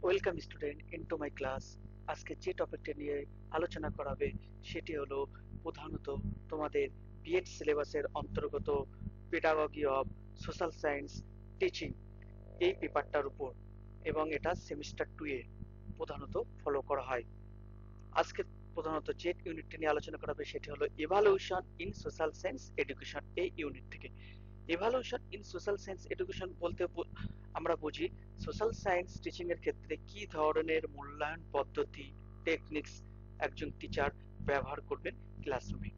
Welcome student into my class. আজকে যে টপিকটা নিয়ে আলোচনা করাবে সেটি হলো প্রধানত তোমাদের বিএড সিলেবাসের অন্তর্গত pedagogy of social science teaching এই পেপারটার উপর, এবং এটা সেমিস্টার 2 এ প্রধানত ফলো করা হয়। আজকে প্রধানত যে ইউনিটটি নিয়ে আলোচনা করাবে সেটি হলো evaluation in social science education. এই ইউনিট থেকে evaluation in social science education বলতে আমরা বুঝি সোশ্যাল সায়েন্স টিচিং এর ক্ষেত্রে কি ধরনের মূল্যায়ন পদ্ধতি টেকনিক্স একজন টিচার ব্যবহার করবেন ক্লাসরুমে।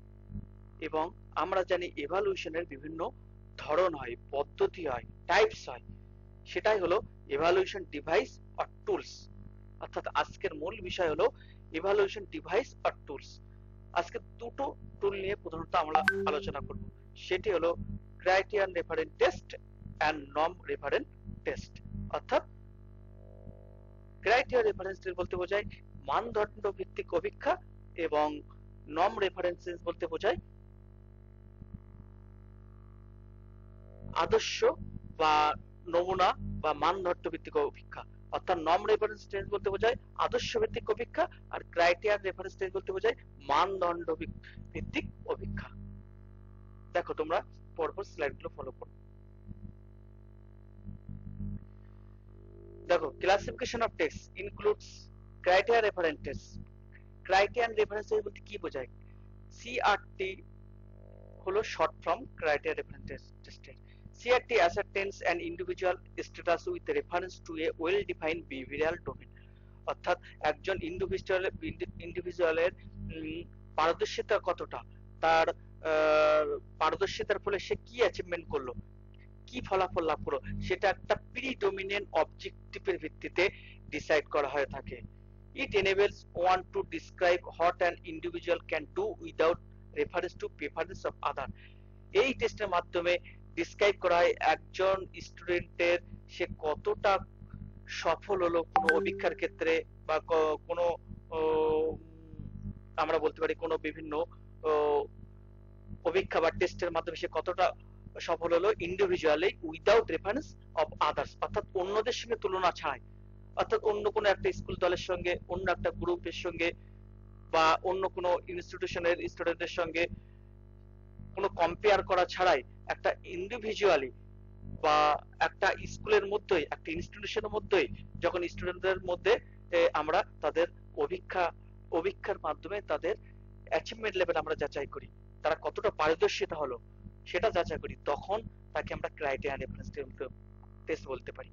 এবং আমরা জানি এভালুয়েশনের বিভিন্ন ধরন হয়, পদ্ধতি হয়, টাইপস হয়। সেটাই হলো এভালুয়েশন ডিভাইস অর টুলস। অর্থাৎ আজকের মূল বিষয় হলো এভালুয়েশন ডিভাইস অর টুলস। আজকে দুটো টুল নিয়ে প্রধানত আমরা আলোচনা করব। সেটি হলো criterion reference test and norm reference test. অর্থাৎ ক্রাইটেরিয়া রেফারেন্স টেস্ট বলতে বোঝায় মানদণ্ড ভিত্তিক পরীক্ষা, এবং নর্ম রেফারেন্স টেস্ট বলতে বোঝায় আদর্শ বা নমুনা বা মানদণ্ড ভিত্তিক পরীক্ষা। অর্থাৎ নর্ম রেফারেন্স টেস্ট বলতে বোঝায় আদর্শ ভিত্তিক পরীক্ষা, আর ক্রাইটেরিয়া রেফারেন্স টেস্ট বলতে বোঝায় মানদণ্ড ভিত্তিক পরীক্ষা। দেখো তোমরা পরপর স্লাইডগুলো ফলো করো। দেখো, classification of text includes criteria reference test. Criterion reference test বলতে কি বোঝায়? সিআরটি হলো শর্ট ফর্ম ক্রাইটেরিয়া রেফারেন্স টেস্টের। CRT ascertains an individual status with reference to a well-defined behavioral domain। অর্থাৎ একজন ইন্ডিভিজুয়ালের পারদর্শিতা কতটা, তার পারদর্শিতার ফলে সে কি অ্যাচিভমেন্ট করলো, কি ফলাফল লাভ করলো, সেটা একটা প্রিডমিনেন্ট অবজেক্টিভের ভিত্তিতে ডিসাইড করা হয়ে থাকে। It enables one to describe what an individual can do without reference to preference of other। এই টেস্টের মাধ্যমে ডিসক্রাইব করা হয় একজন স্টুডেন্টের সে কতটা সফল হলো কোনো অভিক্ষার ক্ষেত্রে, বা কোনো আমরা বলতে পারি কোনো বিভিন্ন অভিক্ষা বা টেস্টের মাধ্যমে সে কতটা সফল হলো individually without reference of others. অর্থাৎ অন্যদের সঙ্গে তুলনা ছাড়াই, অর্থাৎ অন্য কোনো একটা স্কুল দলের সঙ্গে, অন্য একটা গ্রুপের সঙ্গে, বা অন্য কোনো ইনস্টিটিউশনের স্টুডেন্টের সঙ্গে কোনো কম্পেয়ার করা ছাড়াই একটা ইন্ডিভিজুয়ালি বা একটা স্কুলের মধ্যেই, একটা ইনস্টিটিউশনের মধ্যেই যখন স্টুডেন্টদের মধ্যে আমরা তাদের অভিক্ষার মাধ্যমে তাদের অ্যাচিভমেন্ট লেভেল আমরা যাচাই করি, তারা কতটা পারদর্শিতা হলো সেটা যাচাই করি, তখন তাকে আমরা ক্রাইটেরিয়া রেফারেন্স টেস্ট বলতে পারি।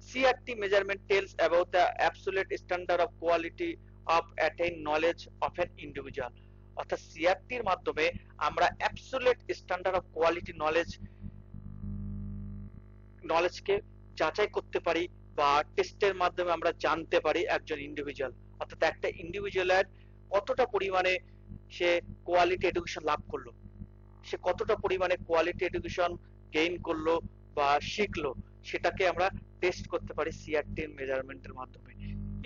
CRT measurement tells about the absolute standard of quality of attained knowledge of an individual। অর্থাৎ সিআরটির মাধ্যমে আমরা অ্যাবসলিউট স্ট্যান্ডার্ড অফ কোয়ালিটি নলেজকে যাচাই করতে পারি, বা টেস্টের মাধ্যমে আমরা জানতে পারি একজন ইন্ডিভিজুয়াল, অর্থাৎ একটা ইন্ডিভিজুয়ালের কতটা পরিমাণে সে কোয়ালিটি এডুকেশন লাভ করলো, সে কতটা পরিমাণে কোয়ালিটি এডুকেশন গেইন করলো বা শিখলো, সেটাকে আমরা টেস্ট করতে পারি সিআরটির মেজারমেন্টের মাধ্যমে।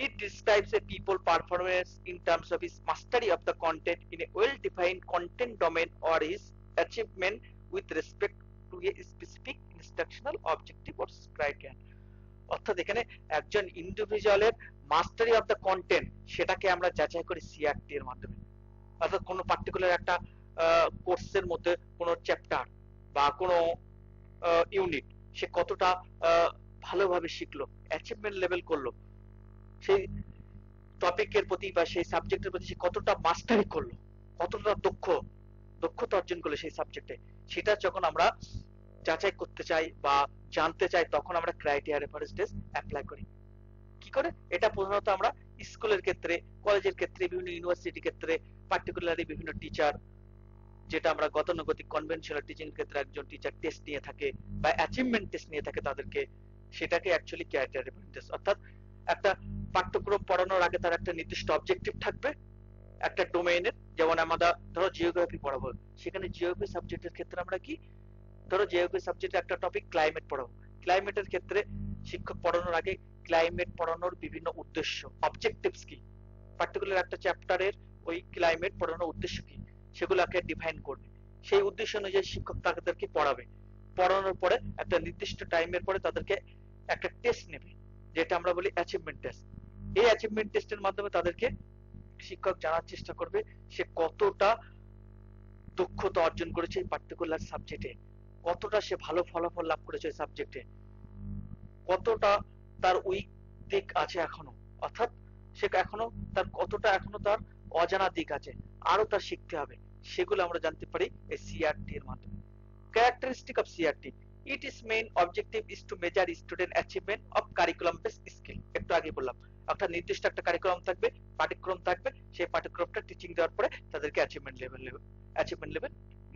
It describes a people performance in terms of his mastery of the content in a well-defined content domain or his achievement with respect to a specific instructional objective or criterion। অর্থাৎ এখানে একজন ইন্ডিভিজুয়ালের মাস্টারি of the content সেটাকে আমরা যাচাই করি CRT এর মাধ্যমে। অর্থাৎ কোনো পার্টিকুলার একটা কোর্সের মধ্যে কোনো চ্যাপ্টার বা কোনো ইউনিট সে কতটা ভালোভাবে শিখলো, অ্যাচিভমেন্ট লেভেল করলো, সেই টপিকের প্রতি বা সেই সাবজেক্টের প্রতি সে কতটা মাস্টারি করলো, কতটা দক্ষতা অর্জন করলো সেই সাবজেক্টে, সেটা যখন আমরা যাচাই করতে চাই বা জানতে চাই, তখন আমরা ক্রাইটেরিয়া রেফারেন্স টেস্ট অ্যাপ্লাই করি। কি করে? এটা প্রধানত আমরা স্কুলের ক্ষেত্রে, কলেজের ক্ষেত্রে, বিভিন্ন ইউনিভার্সিটির ক্ষেত্রে, পার্টিকুলারলি বিভিন্ন টিচার, যেটা আমরা গতানুগতিক কনভেনশনাল টিচিং ক্ষেত্রে একজন টিচার টেস্ট নিয়ে থাকে বা অ্যাচিভমেন্ট টেস্ট নিয়ে থাকে তাদেরকে, সেটাকে অ্যাকচুয়ালি ক্রাইটেরিয়া রেফারেন্স টেস্ট। অর্থাৎ একটা পাঠ্যক্রম পড়ানোর আগে তার একটা নির্দিষ্ট অবজেক্টিভ থাকবে একটা ডোমেইনের। যেমন আমরা ধরো জিওগ্রাফি পড়াবো, সেখানে জিওগ্রাফি সাবজেক্টের ক্ষেত্রে আমরা কি, ধরো জিওগ্রাফি সাবজেক্টে একটা টপিক ক্লাইমেট পড়াবো, ক্লাইমেটের ক্ষেত্রে শিক্ষক পড়ানোর আগে ক্লাইমেট পড়ানোর বিভিন্ন উদ্দেশ্য, অবজেক্টিভস কি, পার্টিকুলার একটা চ্যাপ্টারের ওই ক্লাইমেট পড়ানোর উদ্দেশ্য কি, সেগুলোকে ডিফাইন করবে। সেই উদ্দেশ্য অনুযায়ী শিক্ষক তাদেরকে পড়াবে, পড়ানোর পরে একটা নির্দিষ্ট টাইমের পরে তাদেরকে একটা টেস্ট নেবে, যেটা আমরা বলি অ্যাচিভমেন্ট টেস্ট। এই অ্যাচিভমেন্ট টেস্টের মাধ্যমে তাদেরকে শিক্ষক জানার চেষ্টা করবে সে কতটা দক্ষতা অর্জন করেছে এই পার্টিকুলার সাবজেক্টে, কতটা সে ভালো ফলাফল লাভ করেছে এই সাবজেক্টে, কতটা তার উইক দিক আছে এখনো, অর্থাৎ সে এখনো তার কতটা এখনো তার অজানা দিক আছে, আরো তার শিখতে হবে, সেগুলো আমরা জানতে পারি এই সিআরটি এর মাধ্যমে। Characteristic of CRT, it is main objective is to measure student achievement of curriculum based skill. একটু আগে বললাম একটা নির্দিষ্ট একটা কারিকুলাম থাকবে, পাঠ্যক্রম থাকবে, সেই পাঠ্যক্রমটা টিচিং দেওয়ার পরে তাদেরকে অ্যাচিভমেন্ট লেভেল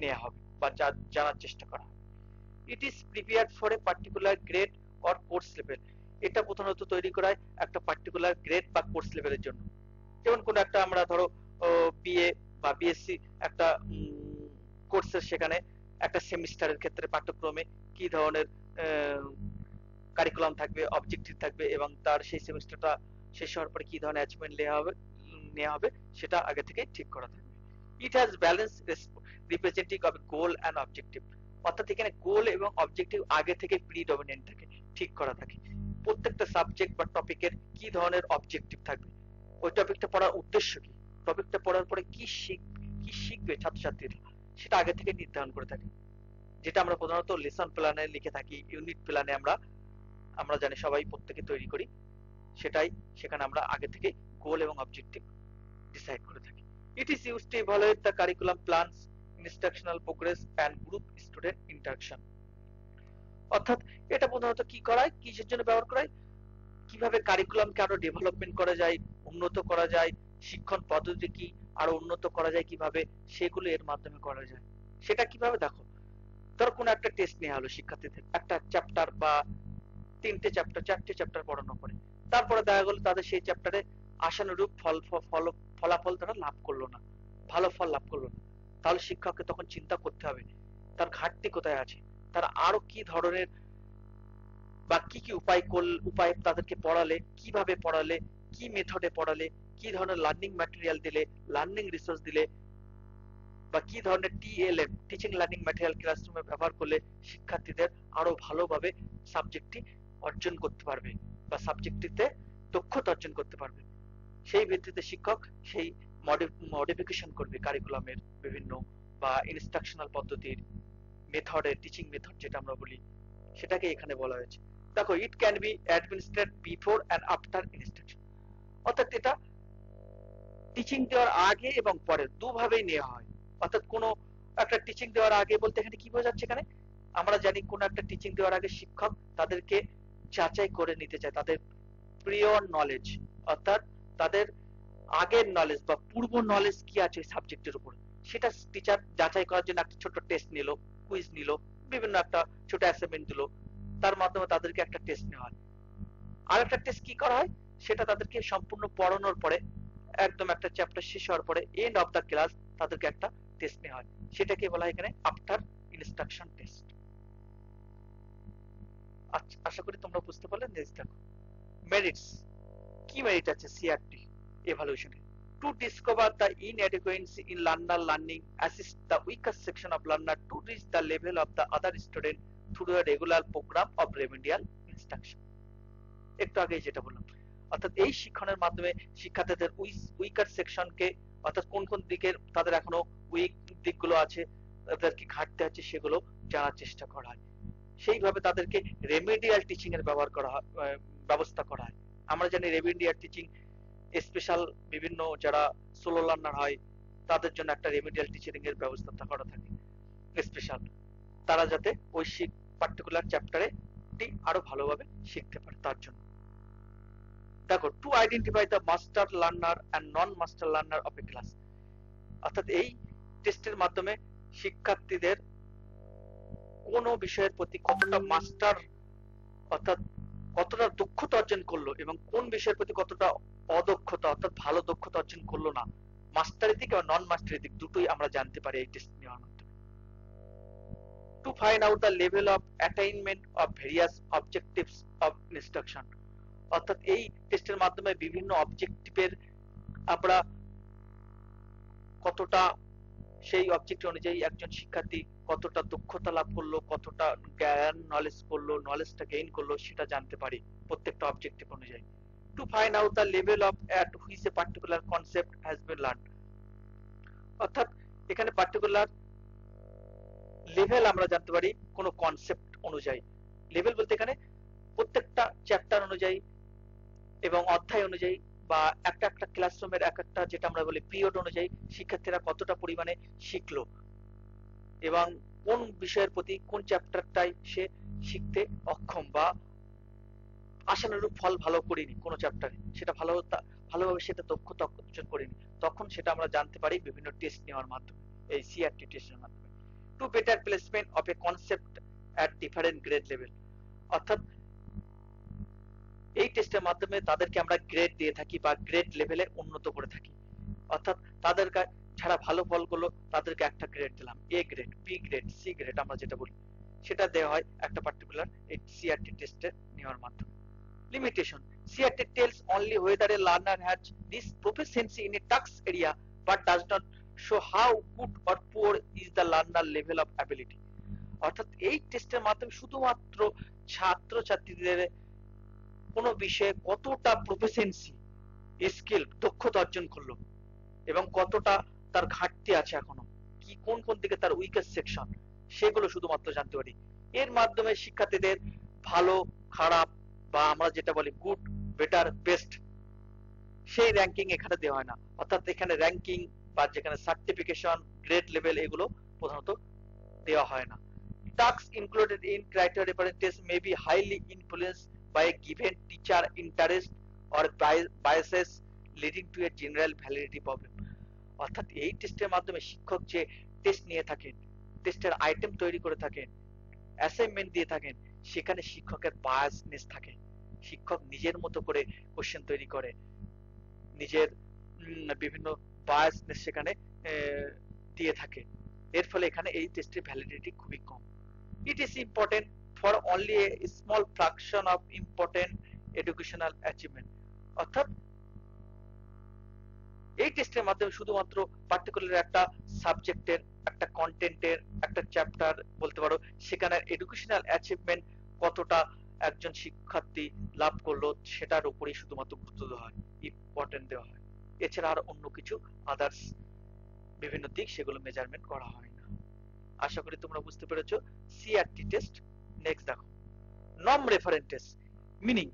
নেওয়া হবে বা জানার চেষ্টা করা হবে। It is prepared for a particular grade or course level, এটা প্রধানত তৈরি করা হয় একটা পার্টিকুলার গ্রেড বা কোর্স লেভেলের জন্য। যেমন কোন একটা আমরা ধরো বিএ বা বিএসসি একটা কোর্সের, সেখানে একটা সেমিস্টারের ক্ষেত্রে পাঠ্যক্রমে কি ধরনের কারিকুলাম থাকবে, অবজেক্টিভ থাকবে, এবং তার সেই সেমিস্টারটা শেষ হওয়ার পরে কি ধরনের অ্যাচিভমেন্ট নেওয়া হবে সেটা আগে থেকে ঠিক করা থাকবে। It has balance representing of goal and objective, অর্থাৎ এখানে গোল এবং অবজেক্টিভ আগে থেকে প্রিডমিনেন্ট থাকে, ঠিক করা থাকে। প্রত্যেকটা সাবজেক্ট বা টপিকের কি ধরনের অবজেক্টিভ থাকবে, ওই টপিকটা পড়ার উদ্দেশ্য কি, টপিকটা পড়ার পরে কি শিখবে ছাত্রছাত্রীরা, সেটা আগে থেকে নির্ধারণ করে থাকে, যেটা আমরা প্রধানত লেসন প্ল্যানে লিখে থাকি, ইউনিট প্ল্যানে আমরা জানি সবাই প্রত্যেকে তৈরি করি, সেটাই সেখানে আমরা আগে থেকে গোল এবং অবজেক্টিভ ডিসাইড করে থাকি। It is used to evaluate the curriculum plans, instructional progress and group student interaction. অর্থাৎ এটা প্রধানত কি করায়, কিসের জন্য ব্যবহার করায়, কিভাবে কারিকুলামকে আরো ডেভেলপমেন্ট করা যায়, উন্নত করা যায়, শিক্ষণ পদ্ধতি কি আরো উন্নত করা যায় কিভাবে, সেগুলো এর মাধ্যমে করা যায়। সেটা কিভাবে, দেখো ধরো কোনো একটা টেস্ট নেওয়া হলো শিক্ষার্থীদের, একটা চ্যাপ্টার বা 3টে চ্যাপ্টার 4টে চ্যাপ্টার পড়ানো পরে, তারপরে দেখা গেল তাদের সেই চ্যাপ্টারে আশানুরূপ ফলাফল তারা লাভ করলো না, ভালো ফল লাভ করলো না, তাহলে শিক্ষককে তখন চিন্তা করতে হবে তার ঘাটতি কোথায় আছে, তার আরো কি ধরনের বা কি কি উপায় তাদেরকে পড়ালে, কিভাবে পড়ালে, কি মেথডে পড়ালে, কি ধরনের লার্নিং ম্যাটেরিয়াল দিলে, লার্নিং রিসোর্স দিলে, বা কি ধরনের টিএলএম টিচিং লার্নিং ম্যাটেরিয়াল ক্লাসরুমে ব্যবহার করলে শিক্ষার্থীদের আরো ভালোভাবে সাবজেক্টটি অর্জন করতে পারবে বা সাবজেক্টটিতে দক্ষতা অর্জন করতে পারবে, সেই ভিত্তিতে শিক্ষক সেই মডিফিকেশন করবে কারিকুলামের বিভিন্ন বা ইনস্ট্রাকশনাল পদ্ধতির মেথডের, টিচিং মেথড যেটা আমরা বলি, সেটাকে এখানে বলা হয়েছে। দেখো it can be administrate before and after instruction, অর্থাৎ এটা টিচিং দেওয়ার আগে এবং পরে দুভাবেই নেওয়া হয়। অর্থাৎ কোনো একটা টিচিং দেওয়ার আগে বলতে এখানে কি বোঝাচ্ছে, এখানে আমরা জানি কোন একটা টিচিং দেওয়ার আগে শিক্ষক তাদেরকে যাচাই করে নিতে চায় তাদের প্রিয়র নলেজ, অর্থাৎ তাদের আগের নলেজ বা পূর্ব নলেজ কি আছে ওই সাবজেক্টের উপর, সেটা টিচার যাচাই করার জন্য একটা ছোট টেস্ট নিল, কুইজ নিল, বিভিন্ন একটা ছোট অ্যাসাইনমেন্ট দিল, তার মাধ্যমে তাদেরকে একটা টেস্ট নেওয়া হয়। আর একটা টেস্ট কি করা হয়, সেটা তাদেরকে সম্পূর্ণ পড়ানোর পরে, একদম একটা চ্যাপ্টার শেষ হওয়ার পরে এন্ড অফ দা ক্লাস তাদেরকে একটা টেস্ট নেওয়া হয়, সেটাকে বলা হয় এখানে আফটার ইনস্ট্রাকশন টেস্ট। আশা করি তোমরা বুঝতে পারলে। নেক্সট দেখো মেরিটস, কি মেরিট আছে CRT evaluation to discover the inadequacy in learner learning, assist the weaker section of learner to reach the level of the other student through a regular program of remedial instruction। একটু আগে যেটা বললাম, অর্থাৎ এই শিক্ষণের মাধ্যমে শিক্ষার্থীদের weaker সেকশনকে, অর্থাৎ কোন কোন দিকের তাদের এখনো উইক দিকগুলো আছে, তাদের কি ঘাটতি আছে, সেগুলো জানার চেষ্টা করা হয়, সেইভাবে তাদেরকে রেমেডিয়াল টিচিং এর ব্যবস্থা করা হয়। আমরা জানি রেমেডিয়াল টিচিং স্পেশাল বিভিন্ন যারা সোলো লার্নার হয় তাদের জন্য একটা রেমেডিয়াল টিচিং এর ব্যবস্থা করা থাকে স্পেশাল, তারা যাতে ওই পার্টিকুলার চ্যাপ্টারে আরো ভালোভাবে শিখতে পারে তার জন্য। দেখো to identify the master learner and non master learner of a class, অর্থাৎ এই টেস্টের মাধ্যমে শিক্ষার্থীদের কোন বিষয়ের প্রতি কতটা মাস্টার, অর্থাৎ কতটা দক্ষতা অর্জন করলো এবং কোন বিষয়ের প্রতি কতটা অদক্ষতা, অর্থাৎ ভালো দক্ষতা অর্জন করলো না, মাস্টারি দিক এবং নন মাস্টারি দিক দুটোই আমরা জানতে পারি এই টেস্ট নেওয়ার মাধ্যমে। To find out the level of attainment of various objectives of instruction, অর্থাৎ এই টেস্টের মাধ্যমে বিভিন্ন অবজেক্টিভের আমরা কতটা সেই অবজেক্ট অনুযায়ী একজন শিক্ষার্থী কতটা দক্ষতা লাভ করলো, কতটা জ্ঞান নলেজ করলো, নলেজটা গেইন করলো, সেটা জানতে পারি। প্রত্যেকটা অবজেক্টিভ অনুযায়ী। Two find out the level of at which a particular concept has been learn, অর্থাৎ এখানে পার্টিকুলার লেভেল আমরা জানতে পারি কোন কনসেপ্ট অনুযায়ী। লেভেল বলতে এখানে প্রত্যেকটা চ্যাপ্টার অনুযায়ী এবং অধ্যায় অনুযায়ী বা একটা একটা ক্লাসরুমের এক একটা যেটা আমরা বলি পিরিয়ড অনুযায়ী শিক্ষার্থীরা কতটা পরিমাণে শিখলো এবং কোন বিষয়ের প্রতি কোন চ্যাপ্টারটাই সে শিখতে অক্ষম বা আশানুরূপ ফল ভালো করিনি কোন চ্যাপ্টারে, সেটা ভালোভাবে সেটা দক্ষতা অর্জন করিনি, তখন সেটা আমরা জানতে পারি বিভিন্ন টেস্ট নেওয়ার মাধ্যমে, এই সিআরটি টেস্টের মাধ্যমে। To better placement of A concept at different grade level, অর্থাৎ এই টেস্টের মাধ্যমে তাদেরকে আমরা গ্রেড দিয়ে থাকি বা গ্রেড লেভেলে উন্নত করে থাকি। অর্থাৎ তাদের যারা ভালো ফল করলো তাদেরকে একটা গ্রেড দিলাম, A grade, B grade, C grade আমরা যেটা বলি, সেটা দেওয়া হয় একটা পার্টিকুলার এই সিআরটি টেস্টে নেওয়ার মাধ্যমে। Limitation: CRT tells only whether a learner has this proficiency in a task area but does not show how good or poor is the learner level of ability, অর্থাৎ এই টেস্টের মাধ্যমে শুধুমাত্র ছাত্রছাত্রীদের কোন বিষয়ে কতটা প্রফিসিয়েন্সি, স্কিল, দক্ষতা অর্জন করলো এবং কতটা তার ঘাটতি আছে এখনো, কি কোন কোন দিকে তার উইকেস্ট সেকশন, সেগুলো শুধুমাত্র জানতে পারি। এর মাধ্যমে শিক্ষার্থীদের ভালো, খারাপ বা আমরা যেটা বলি গুড, বেটার, বেস্ট, সেই র্যাঙ্কিং এখানে দেওয়া হয় না। অর্থাৎ এখানে র্যাঙ্কিং বা যেখানে সার্টিফিকেশন, গ্রেড লেভেল এগুলো প্রধানত দেওয়া হয় না। Tasks included in criteria reference test may be highly influenced by a given teacher interest or biases leading to a general validity problem, অর্থাৎ এই টেস্টের মাধ্যমে শিক্ষক যে টেস্ট নিয়ে থাকেন, টেস্টের আইটেম তৈরি করে থাকেন, অ্যাসাইনমেন্ট দিয়ে থাকেন, সেখানে শিক্ষকের বায়াসনেস থাকে। শিক্ষক নিজের মতো করে কোশ্চেন তৈরি করে, নিজের বিভিন্ন বায়াসনেস সেখানে দিয়ে থাকে। এর ফলে এখানে এই টেস্টের ভ্যালিডিটি খুবই কম। It is important for only a small fraction of important educational achievement, অর্থাৎ এই টেস্টের মাধ্যমে শুধুমাত্র পার্টিকুলার একটা সাবজেক্টের, একটা কন্টেন্টের, একটা চ্যাপ্টার বলতে পারো সেখানে এডুকেশনাল অ্যাচিভমেন্ট কতটা একজন শিক্ষার্থী লাভ করলো সেটার উপরেই শুধুমাত্র গুরুত্ব দেওয়া হয়, ইম্পর্টেন্ট দেওয়া হয়। এছাড়া আর অন্য কিছু আদার্স বিভিন্ন দিক সেগুলো মেজারমেন্ট করা হয় না। আশা করি তোমরা বুঝতে পেরেছো সিআরটি টেস্ট। নেক্সট দেখো norm reference test. Meaning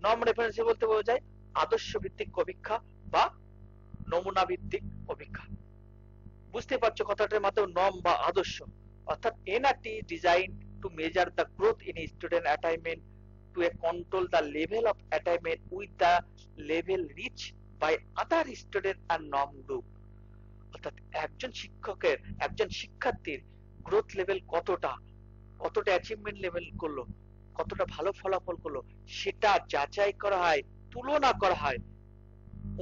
norm reference বলতে বোঝায় আদর্শ ভিত্তিক পরীক্ষা বা নমুনা ভিত্তিক পরীক্ষা। বুঝতে পারছো কথাটার মাধ্যমে নর্ম বা আদর্শ, অর্থাৎ NRT design to measure the growth in student attainment to a control the level of attainment with the level reach by other student and norm group, অর্থাৎ একজন শিক্ষকের, একজন শিক্ষার্থীর গ্রোথ লেভেল কতটা, কতটা অ্যাচিভমেন্ট লেভেল করলো, কতটা ভালো ফলাফল করলো, সেটা যাচাই করা হয়, তুলনা করা হয়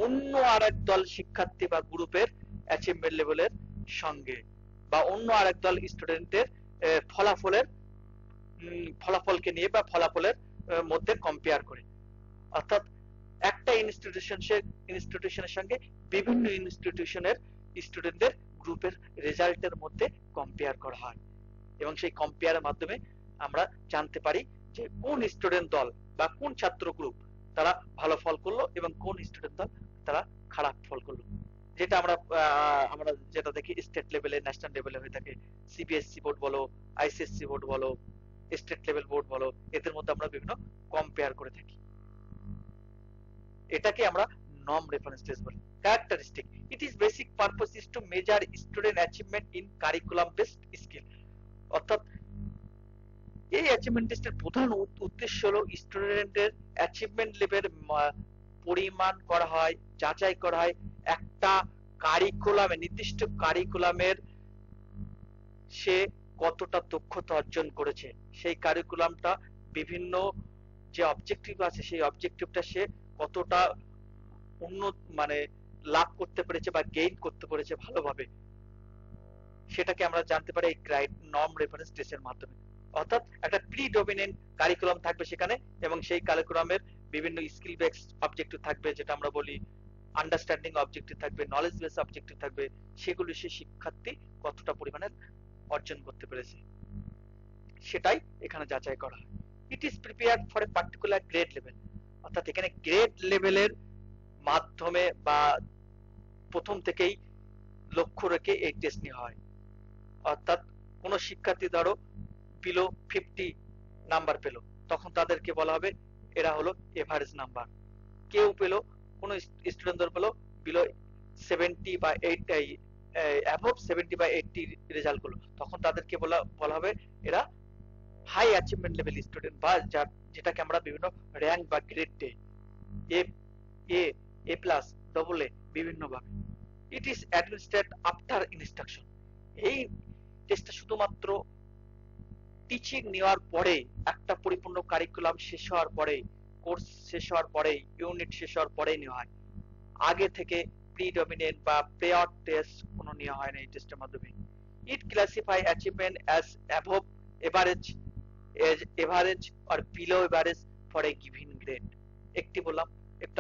অন্য আরেক দল শিক্ষার্থী বা গ্রুপের অ্যাচিভমেন্ট লেভেলের সঙ্গে বা অন্য আরেক দল স্টুডেন্টের ফলাফলকে নিয়ে বা ফলাফলের মধ্যে কম্পেয়ার করে। অর্থাৎ একটা ইনস্টিটিউশনের সঙ্গে বিভিন্ন ইনস্টিটিউশনের স্টুডেন্টদের গ্রুপের রেজাল্টের মধ্যে কম্পেয়ার করা হয় এবং সেই কম্পেয়ারের মাধ্যমে আমরা জানতে পারি যে কোন স্টুডেন্ট দল বা কোন ছাত্র গ্রুপ তারা ভালো ফল করলো এবং কোন স্টুডেন্ট দল তারা খারাপ ফল করলো। যেটা আমরা যেটা দেখি স্টেট লেভেলে, ন্যাশনাল লেভেলে হয়ে থাকে, সিবিএসসি বোর্ড বলো, আইসিএসসি বোর্ড বলো, স্টেট লেভেল বোর্ড বলো, এদের মধ্যে আমরা বিভিন্ন কম্পেয়ার করে থাকি। এটাকে আমরা নর্ম রেফারেন্স টেস্ট বলি। Characteristic: it is basic purpose is to measure student achievement in curriculum based skill, অর্থাৎ এই অ্যাচিভমেন্ট টেস্টের প্রধান উদ্দেশ্য হলো স্টুডেন্টের অ্যাচিভমেন্ট লেভেল পরিমাণ করা হয়, যাচাই করা হয় একটা কারিকুলামে, নির্দিষ্ট কারিকুলামের সে কতটা দক্ষতা অর্জন করেছে, সেই কারিকুলামটা বিভিন্ন যে অবজেক্টিভ আছে সেই অবজেক্টিভটা সে কতটা উন্নত লাভ করতে পেরেছে বা গেইন করতে পেরেছে ভালোভাবে, সেটাকে আমরা জানতে পারি এই নর্ম রেফারেন্স টেস্টের মাধ্যমে। অর্থাৎ একটা প্রিডমিনেন্ট কারিকুলাম থাকবে সেখানে এবং সেই কারিকুলামের বিভিন্ন স্কিল বেসড অবজেক্টিভ থাকবে, যেটা আমরা বলি আন্ডারস্ট্যান্ডিং অবজেক্টিভ থাকবে, নলেজ বেস অবজেক্টিভ থাকবে, সেগুলো সে শিক্ষার্থী কতটা পরিমাণে অর্জন করতে পেরেছে সেটাই এখানে যাচাই করা হয়। It is prepared for a particular grade level, অর্থাৎ এখানে গ্রেড লেভেলের মাধ্যমে বা প্রথম থেকেই লক্ষ্য রেখে এই টেস্ট নেওয়া হয়। অর্থাৎ কোন শিক্ষার্থী ধরো বিলো 50 নাম্বার পেল, তখন তাদেরকে বলা হবে এরা হলো এভারেজ নাম্বার। কেউ পেল, কোন স্টুডেন্ট ধর পেল বিলো 70 বা 80, অ্যাবভ 70 বা 80 রেজাল্ট করলো, তখন তাদেরকে বলা হবে এরা হাই অ্যাচিভমেন্ট লেভেল স্টুডেন্ট, বা যেটাকে আমরা বিভিন্ন র্যাঙ্ক বা গ্রেড দেই, এ এ এ প্লাস, ডবল এ, বিভিন্ন ভাবে। It is অ্যাডমিনিস্ট্রেটেড after instruction. এই টেস্টটা শুধুমাত্র টিচিং নেওয়ার পরে, একটা পরিপূর্ণ কারিকুলাম শেষ হওয়ার পরে, কোর্স শেষ হওয়ার পরে, ইউনিট শেষ হওয়ার পরেই নেওয়া হয়। আগে থেকে প্রিডমিনেন্ট বা প্রেয়ার টেস্ট কোনো নেওয়া হয় না এই টেস্টের মাধ্যমে। It classify achievement as above average, average or below average for a given grade. একটু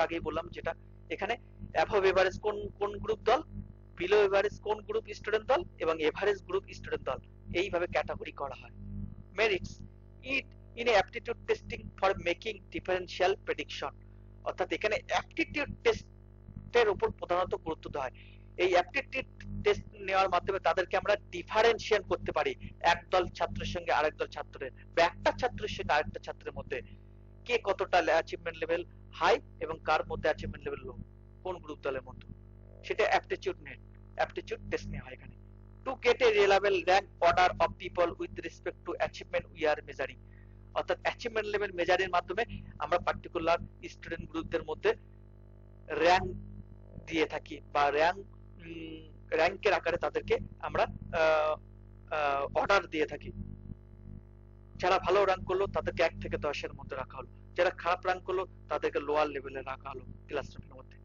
আগেই বললাম যেটা এখানে অ্যাবভ এভারেজ কোন গ্রুপ দল, বিলো এভারেজ কোন গ্রুপ স্টুডেন্ট দল, এবং এভারেজ গ্রুপ স্টুডেন্ট দল, এইভাবে ক্যাটাগরি করা হয়। Merits it in aptitude testing for making differential prediction, অর্থাৎ এখানে অ্যাপটিটিউড টেস্টের উপর প্রধানত গুরুত্ব দেওয়া হয়। এই অ্যাপটিটিউড টেস্ট নেওয়ার মাধ্যমে তাদেরকে আমরা ডিফারেন্সিয়েট করতে পারি একদল ছাত্রের সঙ্গে আরেক দল ছাত্রের, বা একটা ছাত্রের সঙ্গে আরেকটা ছাত্রের মধ্যে কে কতটা অ্যাচিভমেন্ট লেভেল হাই এবং কার মধ্যে অ্যাচিভমেন্ট লেভেল লো, কোন গ্রুপ দলের মধ্যে, সেটা অ্যাপটিটিউড টেস্ট নেওয়া হয় এখানে। To get A reliable rank order of people with respect to achievement we are measuring, অর্থাৎ অ্যাচিভমেন্ট লেভেল মেজারের মাধ্যমে আমরা পার্টিকুলার স্টুডেন্ট গ্রুপদের মধ্যে র্যাঙ্ক দিয়ে থাকি, বা র্যাঙ্কের আকারে তাদেরকে আমরা অর্ডার দিয়ে থাকি। যারা ভালো র্যাঙ্ক করলো তাদেরকে 1 থেকে 10 এর মধ্যে রাখা হলো, যারা খারাপ র্যাঙ্ক করলো তাদেরকে লোয়ার লেভেলে রাখা হলো ক্লাসরুমের মধ্যে।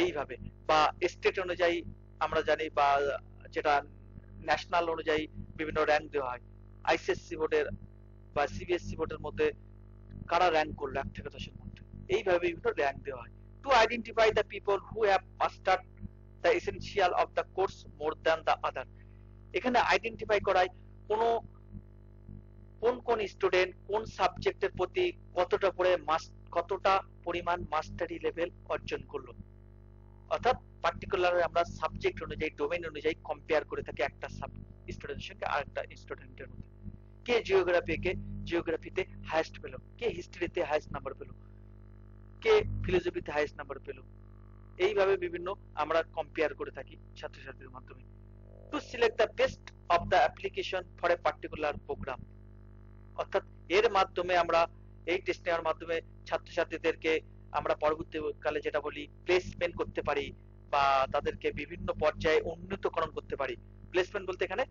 এইভাবে বা স্টেট অনুযায়ী আমরা জানি, বা যেটা ন্যাশনাল অনুযায়ী বিভিন্ন র্যাঙ্ক দেওয়া হয়। আইসিএসসি বোর্ডের বা সিবিএসসি বোর্ডের মধ্যে কারা র্যাঙ্ক করলো 1 থেকে 10 এর মধ্যে, এইভাবে বিভিন্ন র্যাঙ্ক দেওয়া হয়। Two identify the people who have mustard the essential of the course more than the other, এখানে আইডেন্টিফাই করায় কোন স্টুডেন্ট কোন সাবজেক্টের প্রতি কতটা পরিমাণ মাস্টারি লেভেল অর্জন করলো, অর্থাৎ পার্টিকুলার আমরা সাবজেক্ট অনুযায়ী, ডোমেইন অনুযায়ী কম্পেয়ার করে থাকি একটা স্টুডেন্টের সঙ্গে আরেকটা স্টুডেন্টের মধ্যে। কে জিওগ্রাফিতে হাইয়েস্ট পেল, কে হিস্ট্রিতে হাইয়েস্ট নাম্বার পেল, কে ফিলোসফিতে হাইয়েস্ট নাম্বার পেল, এইভাবে বিভিন্ন আমরা কম্পেয়ার করে থাকি ছাত্রছাত্রীদের মাধ্যমে। To select the best of the application for a particular programme, অর্থাৎ এর মাধ্যমে আমরা এই টেস্ট নেওয়ার মাধ্যমে ছাত্রছাত্রীদেরকে আমরা পরবর্তীকালে যেটা বলি প্লেসমেন্ট করতে পারি, বা তাদেরকে বিভিন্ন পর্যায়ে উন্নীতকরণ করতে পারি। প্লেসমেন্ট বলতে এখানে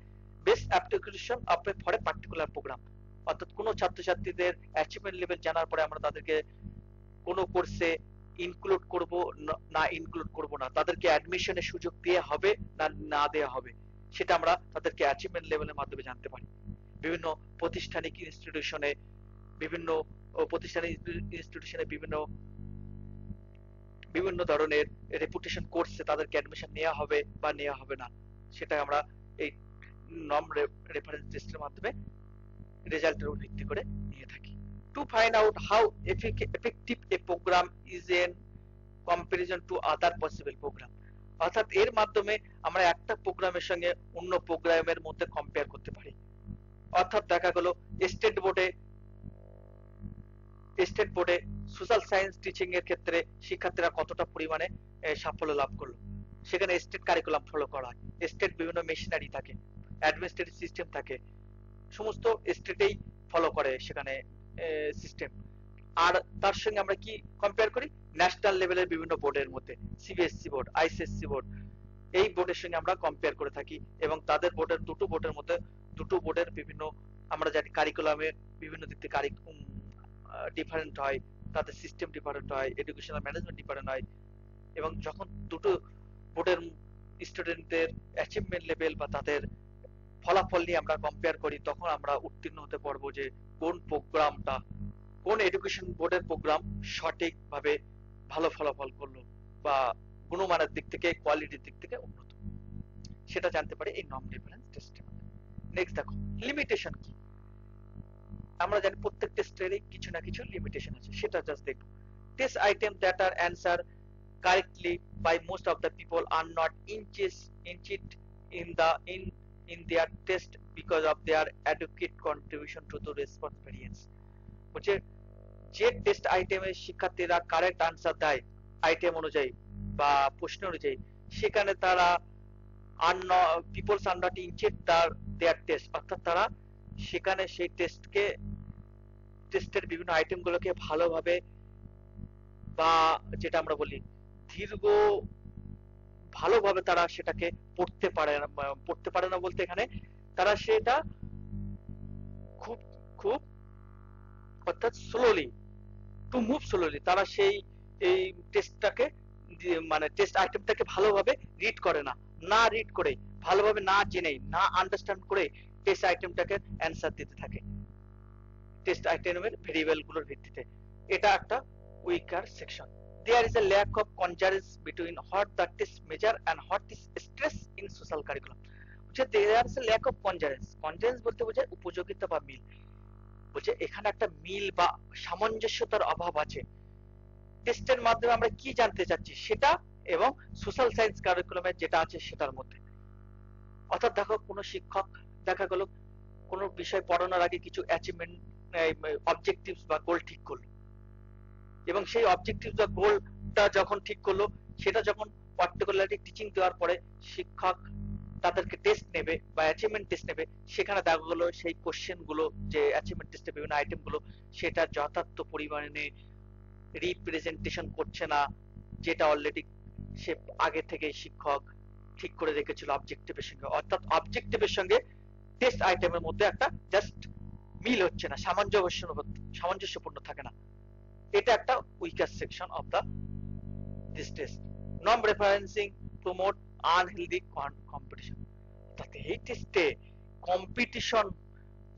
best application of a for a particular programme, অর্থাৎ কোন ছাত্রছাত্রীদের অ্যাচিভমেন্ট লেভেল জানার পরে আমরা তাদেরকে কোন কোর্সে ইনক্লুড করব না ইনক্লুড করব না, তাদেরকে অ্যাডমিশনের সুযোগ দেওয়া হবে না না দেওয়া হবে, সেটা আমরা তাদেরকে অ্যাচিভমেন্ট লেভেলের মাধ্যমে জানতে পারি। বিভিন্ন প্রাতিষ্ঠানিক ইনস্টিটিউশনে বিভিন্ন ধরনের রেপুটেশন কোর্সে তাদেরকে অ্যাডমিশন নেওয়া হবে বা নেওয়া হবে না, সেটা আমরা এই নর্ম রেফারেন্স টেস্টের মাধ্যমে রেজাল্টের উপর ভিত্তি করে নিয়ে থাকি। To find out how effective a programme is in comparison to other possible programme, অর্থাৎ এর মাধ্যমে আমরা একটা প্রোগ্রামের সঙ্গে অন্য প্রোগ্রামের মধ্যে কম্পেয়ার করতে পারি। অর্থাৎ দেখা গেল স্টেট বোর্ডে সোশ্যাল সায়েন্স টিচিং এর ক্ষেত্রে শিক্ষার্থীরা কতটা পরিমাণে সাফল্য লাভ করলো, সেখানে স্টেট কারিকুলাম ফলো করা হয়, স্টেট বিভিন্ন মেশিনারি থাকে, অ্যাডমিনিস্ট্রেটিভ সিস্টেম থাকে, সমস্ত স্টেটেই ফলো করে সেখানে সিস্টেম। আর তার সঙ্গে আমরা কি কম্পেয়ার করি, ন্যাশনাল লেভেলের বিভিন্ন বোর্ডের মধ্যে, সিবিএসসি বোর্ড, আইসিএসসি বোর্ড, এই বোর্ডের সঙ্গে আমরা কম্পেয়ার করে থাকি, এবং তাদের দুটো বোর্ডের মধ্যে দুটো বোর্ডের বিভিন্ন আমরা জানি কারিকুলামের বিভিন্ন দিক থেকে ডিফারেন্ট হয়, তাদের সিস্টেম ডিফারেন্ট হয়, এডুকেশনাল ম্যানেজমেন্ট ডিফারেন্ট হয়, এবং যখন দুটো বোর্ডের স্টুডেন্টদের অ্যাচিভমেন্ট লেভেল বা তাদের ফলাফল নিয়ে আমরা কম্পেয়ার করি, তখন আমরা উত্তীর্ণ হতে পারবো যে কোন এডুকেশন বোর্ডের প্রোগ্রাম সঠিকভাবে ভালো ফলাফল করলো, বা গুণমানের দিক থেকে, কোয়ালিটির দিক থেকে উন্নত, সেটা জানতে পারি এই নর্ম রেফারেন্স টেস্টের মাধ্যমে। নেক্সট দেখো লিমিটেশন কি। আমরা জানি প্রত্যেক টেস্টেরই কিছু না কিছু লিমিটেশন আছে, সেটা জাস্ট দেখব। Test item that are answer correctly by most of the people are not inched in the in their test because of their adequate contribution to the response variance। বলছে যে টেস্ট আইটেমে শিক্ষার্থীরা correct answer দেয় item অনুযায়ী বা প্রশ্ন অনুযায়ী, সেখানে তারা peoples are not inched their test, অর্থাৎ তারা সেখানে সেই টেস্টের বিভিন্ন আইটেম গুলোকে ভালোভাবে বা যেটা আমরা বলি দীর্ঘ ভালোভাবে তারা সেটাকে পড়তে পারে না বলতে এখানে তারা সেটা খুব খুব অর্থাৎ স্লোলি টু মুভ স্লোলি তারা সেই এই টেস্টটাকে মানে টেস্ট আইটেমটাকে ভালোভাবে রিড করে না, না রিড করে ভালোভাবে না জেনে না আন্ডারস্ট্যান্ড করে টেস্ট আইটেমটাকে অ্যান্সার দিতে থাকে টেস্ট আইটেমের ভেরিয়েবল গুলোর ভিত্তিতে। এটা একটা weaker section. There is a lack of congruence between what the test measure and what is stressed in social curriculum। বলছে there is a lack of congruence। congruence বলতে বোঝায় উপযোগিতা বা মিল। বলছে এখানে একটা মিল বা সামঞ্জস্যতার অভাব আছে টেস্টের মাধ্যমে আমরা কি জানতে চাচ্ছি সেটা এবং সোশ্যাল সায়েন্স কারিকুলামে যেটা আছে সেটার মধ্যে। অর্থাৎ দেখো কোনো শিক্ষক দেখা গেল কোনো বিষয় পড়ানোর আগে কিছু অ্যাচিভমেন্ট অবজেক্টিভস বা গোল ঠিক করলো, এবং সেই অবজেক্টিভ বা গোলটা যখন ঠিক করলো সেটা যখন পার্টিকুলারলি টিচিং দেওয়ার পরে শিক্ষক তাদেরকে টেস্ট নেবে বা অ্যাচিভমেন্ট টেস্ট নেবে, সেখানে দেখা গেলো সেই কোশ্চেন গুলো যে অ্যাচিভমেন্ট টেস্টে বিভিন্ন আইটেম গুলো সেটা যথার্থ পরিমাণে রিপ্রেজেন্টেশন করছে না, যেটা অলরেডি সে আগে থেকে শিক্ষক ঠিক করে রেখেছিল অবজেক্টিভের সঙ্গে। অর্থাৎ অবজেক্টিভের সঙ্গে টেস্ট আইটেমের মধ্যে একটা জাস্ট মিল হচ্ছে না, সামঞ্জস্যপূর্ণ থাকে না। এটা একটা weaker section of the this test. Non referencing promote unhealthy competition. অর্থাৎ এই টেস্টে কম্পিটিশন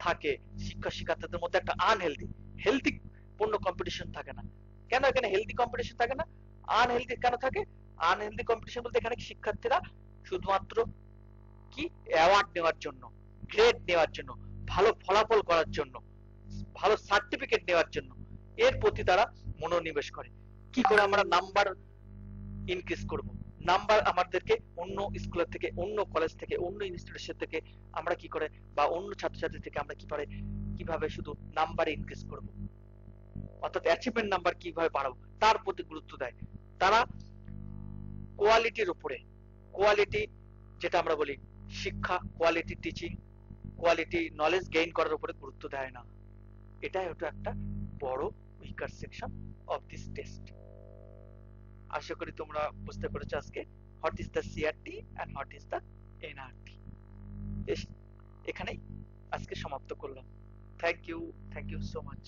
থাকে শিক্ষক শিক্ষার্থীদের মধ্যে একটা হেলদি পূর্ণ কম্পিটিশন থাকে না। কেন এখানে হেলদি কম্পিটিশন থাকে না, আনহেলদি কেন থাকে? আনহেলদি কম্পিটিশন বলতে এখানে শিক্ষার্থীরা শুধুমাত্র কি অ্যাওয়ার্ড নেওয়ার জন্য, গ্রেড নেওয়ার জন্য, ভালো ফলাফল করার জন্য, ভালো সার্টিফিকেট নেওয়ার জন্য এর প্রতি তারা মনোনিবেশ করে। কি করে আমরা নাম্বার ইনক্রিজ করব, নাম্বার আমাদেরকে অন্য স্কুলের থেকে, অন্য কলেজ থেকে, অন্য ইনস্টিটিউশন থেকে আমরা কি করে বা অন্য ছাত্রছাত্রী থেকে আমরা কিভাবে শুধু নাম্বার ইনক্রিজ করব, অর্থাৎ অ্যাচিভমেন্ট নাম্বার কিভাবে বাড়াবো তার প্রতি গুরুত্ব দেয় তারা। কোয়ালিটির উপরে, কোয়ালিটি যেটা আমরা বলি শিক্ষা, quality teaching, quality knowledge gain করার উপরে গুরুত্ব দেয় না। এটাই হলো একটা বড় weaker section of this test. আশা করি তোমরা বুঝতে পেরেছো আজকে what is the CRT and what is the NRT. এখানেই আজকে সমাপ্ত করলাম। Thank you so much.